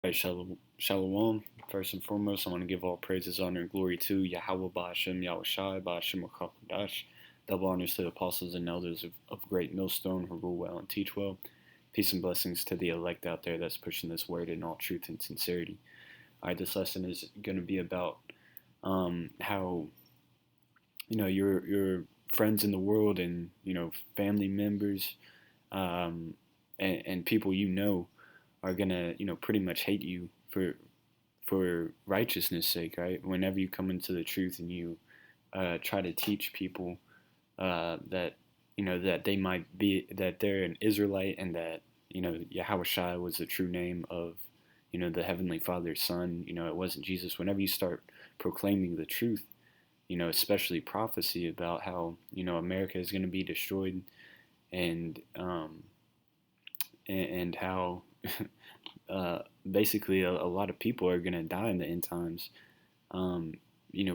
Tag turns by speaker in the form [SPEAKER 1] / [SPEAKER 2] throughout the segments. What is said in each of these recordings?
[SPEAKER 1] Right, shalom. First and foremost, I want to give all praises, honor, and glory to Yahweh Ba'ashem, Yahweh Shai, Ba'ashem Rakakadash. Double honors to the apostles and elders of Great Millstone who rule well and teach well. Peace and blessings to the elect out there that's pushing this word in all truth and sincerity. All right, this lesson is going to be about how your friends in the world and family members and people are gonna pretty much hate you for righteousness sake, right? Whenever you come into the truth and you try to teach people that that they might be that they're an Israelite and that Yahweh Shai was the true name of the Heavenly Father's Son. It wasn't Jesus. Whenever you start proclaiming the truth, especially prophecy about how America is going to be destroyed and and how basically a lot of people are going to die in the end times. Um,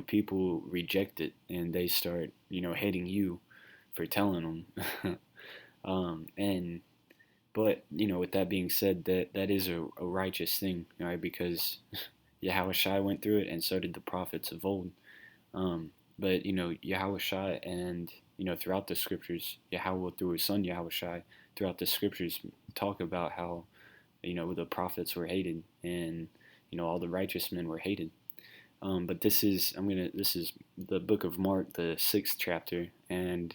[SPEAKER 1] people reject it and they start hating you for telling them. And but with that being said, that is a righteous thing, right? Because Yahweh Shai went through it, and so did the prophets of old. But Yahweh Shai, and throughout the scriptures, Yahweh through His Son Yahweh Shai, throughout the scriptures talk about how the prophets were hated, and all the righteous men were hated. But this is the book of Mark, the 6th chapter, and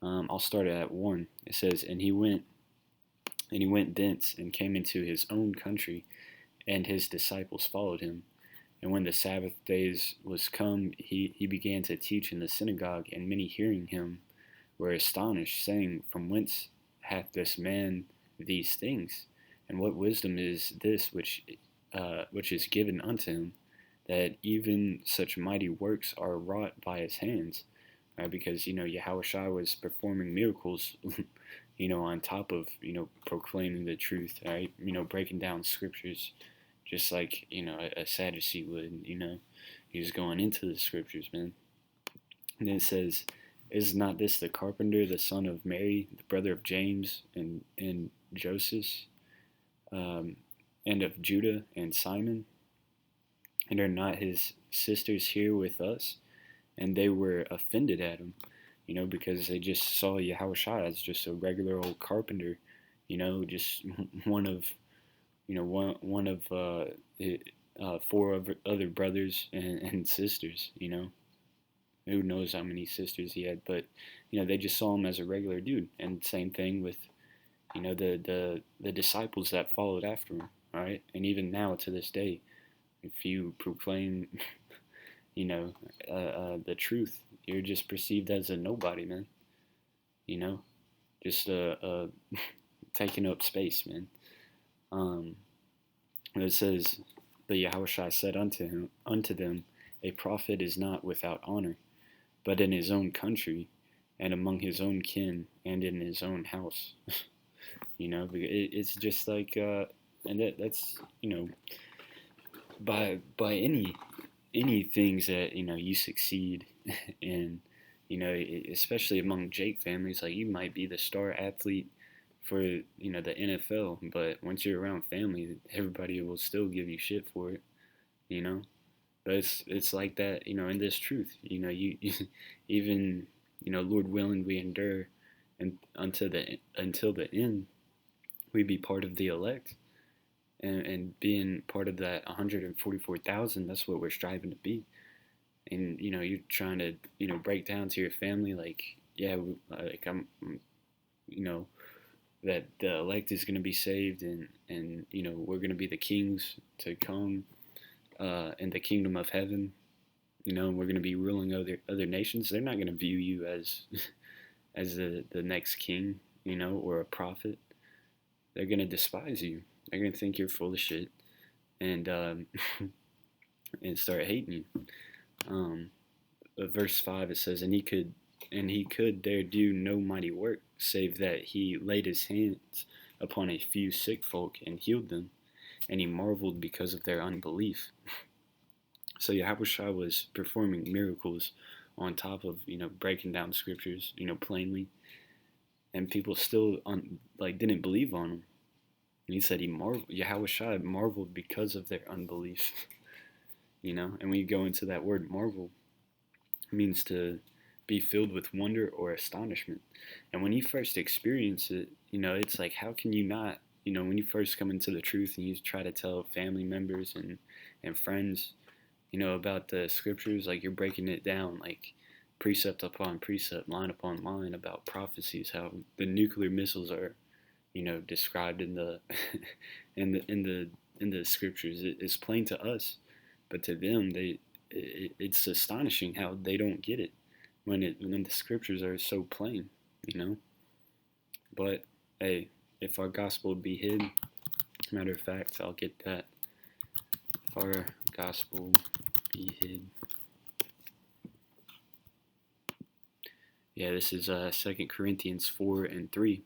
[SPEAKER 1] I'll start at 1. It says, and he went thence and came into his own country, and his disciples followed him. And when the Sabbath days was come, he began to teach in the synagogue, and many hearing him were astonished, saying, From whence hath this man these things? And what wisdom is this which is given unto him, that even such mighty works are wrought by his hands? Right? Because Yahweh Shai was performing miracles, on top of proclaiming the truth, right? Breaking down scriptures, just like a Sadducee would. He was going into the scriptures, man. And then it says, "Is not this the carpenter, the son of Mary, the brother of James and Joseph, um, and of Judah and Simon? And are not his sisters here with us?" And they were offended at him, because they just saw Yahweh Shai as just a regular old carpenter, just one of, one of four other brothers and sisters. Who knows how many sisters he had, but they just saw him as a regular dude. And same thing with the disciples that followed after him. All right, and even now to this day, if you proclaim the truth, you're just perceived as a nobody, man. Just taking up space, man. Um, it says, "But Yahushua said unto them, a prophet is not without honor, but in his own country, and among his own kin, and in his own house." It's just like, and that's by any things that you succeed in, especially among Jake families, like you might be the star athlete for the NFL, but once you're around family, everybody will still give you shit for it, you know. But it's like that, in this truth, you even Lord willing, we endure and until the end, we be part of the elect. And being part of that 144,000, that's what we're striving to be. And you're trying to break down to your family, like, yeah, like I'm that the elect is going to be saved, and we're going to be the kings to come in the kingdom of heaven. We're going to be ruling other nations. They're not going to view you as as the next king, or a prophet. They're going to despise you. They're going to think you're full of shit, and and start hating you. Verse 5, it says, and he could there do no mighty work, save that he laid his hands upon a few sick folk and healed them, and he marveled because of their unbelief. So Yahushua was performing miracles on top of breaking down scriptures plainly, and people still didn't believe on him. And he said Yahweh Shai marveled because of their unbelief. And when you go into that word marvel, it means to be filled with wonder or astonishment. And when you first experience it, it's like, how can you not, when you first come into the truth and you try to tell family members and friends, about the scriptures, like you're breaking it down, like precept upon precept, line upon line about prophecies, how the nuclear missiles are, described in the in the scriptures. It's plain to us, but to them, it's astonishing how they don't get it when the scriptures are so plain, you know. But hey, if our gospel be hid, matter of fact, I'll get that. If our gospel be hid. Yeah, this is 2 Corinthians 4:3.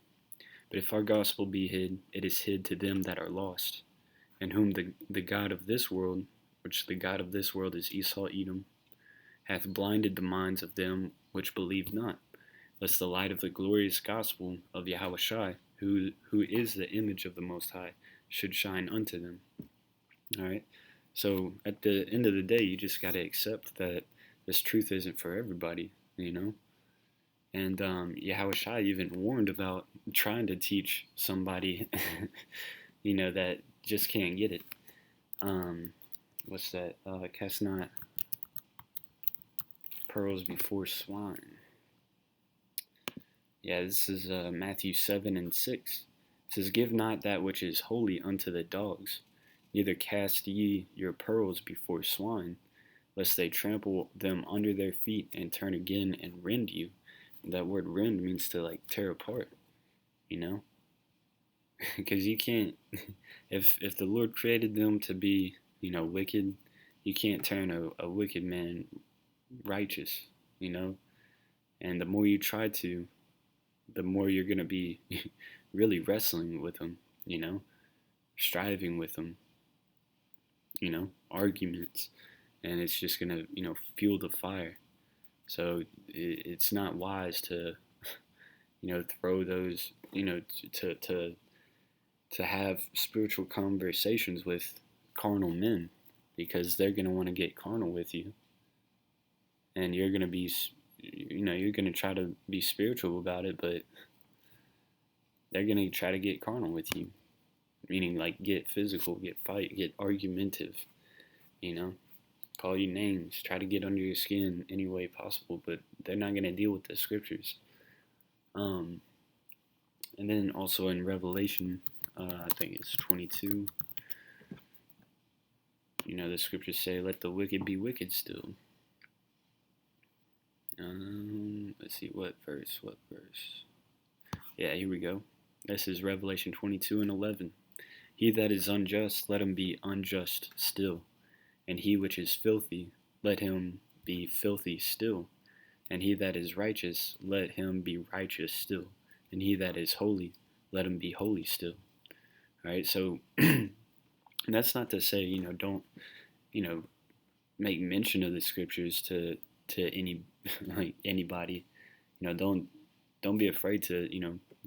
[SPEAKER 1] But if our gospel be hid, it is hid to them that are lost, and whom the God of this world, which the God of this world is Esau Edom, hath blinded the minds of them which believe not, lest the light of the glorious gospel of Yahweh Shai, who is the image of the Most High, should shine unto them. All right. So at the end of the day, you just got to accept that this truth isn't for everybody, you know. And Yahweh Shai even warned about trying to teach somebody, that just can't get it. What's that? Cast not pearls before swine. Yeah, this is Matthew 7:6. It says, give not that which is holy unto the dogs, neither cast ye your pearls before swine, lest they trample them under their feet and turn again and rend you. That word rend means to like tear apart, because you can't, if the Lord created them to be, wicked, you can't turn a wicked man righteous, and the more you try to, the more you're going to be really wrestling with them, striving with them, arguments, and it's just going to, fuel the fire. So it's not wise to, throw those, to have spiritual conversations with carnal men, because they're going to want to get carnal with you, and you're going to be, you're going to try to be spiritual about it, but they're going to try to get carnal with you, meaning like get physical, get fight, get argumentative, call you names, try to get under your skin any way possible, but they're not going to deal with the scriptures. And then also in Revelation, I think it's 22, the scriptures say, let the wicked be wicked still. Let's see, what verse? Yeah, here we go. This is Revelation 22:11. He that is unjust, let him be unjust still. And he which is filthy, let him be filthy still. And he that is righteous, let him be righteous still. And he that is holy, let him be holy still. All right, so that's not to say, don't, make mention of the scriptures to any anybody. Don't be afraid to,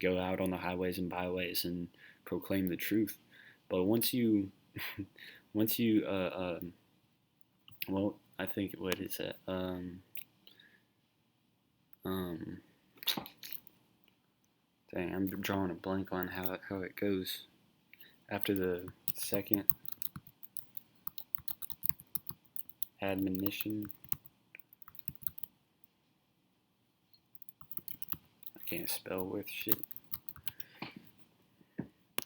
[SPEAKER 1] go out on the highways and byways and proclaim the truth. But once you well, I think, what is that? Dang, I'm drawing a blank on how it goes. After the second admonition, I can't spell worth shit.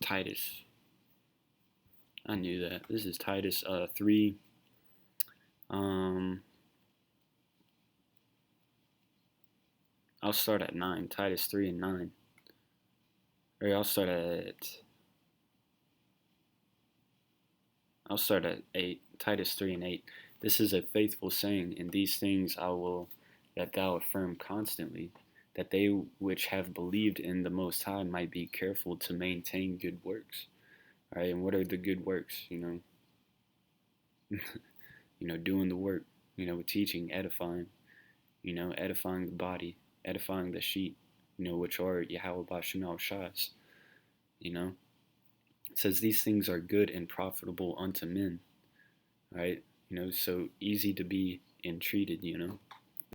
[SPEAKER 1] Titus. I knew that. This is Titus 3. I'll start at 9. Titus 3:9. Or I'll start at 8. Titus 3:8. This is a faithful saying, and these things I will that thou affirm constantly, that they which have believed in the Most High might be careful to maintain good works. All right, and what are the good works? Doing the work, with teaching, edifying, edifying the body, edifying the sheep, which are Yahweh Bashim al Shas, It says these things are good and profitable unto men, right? So easy to be entreated.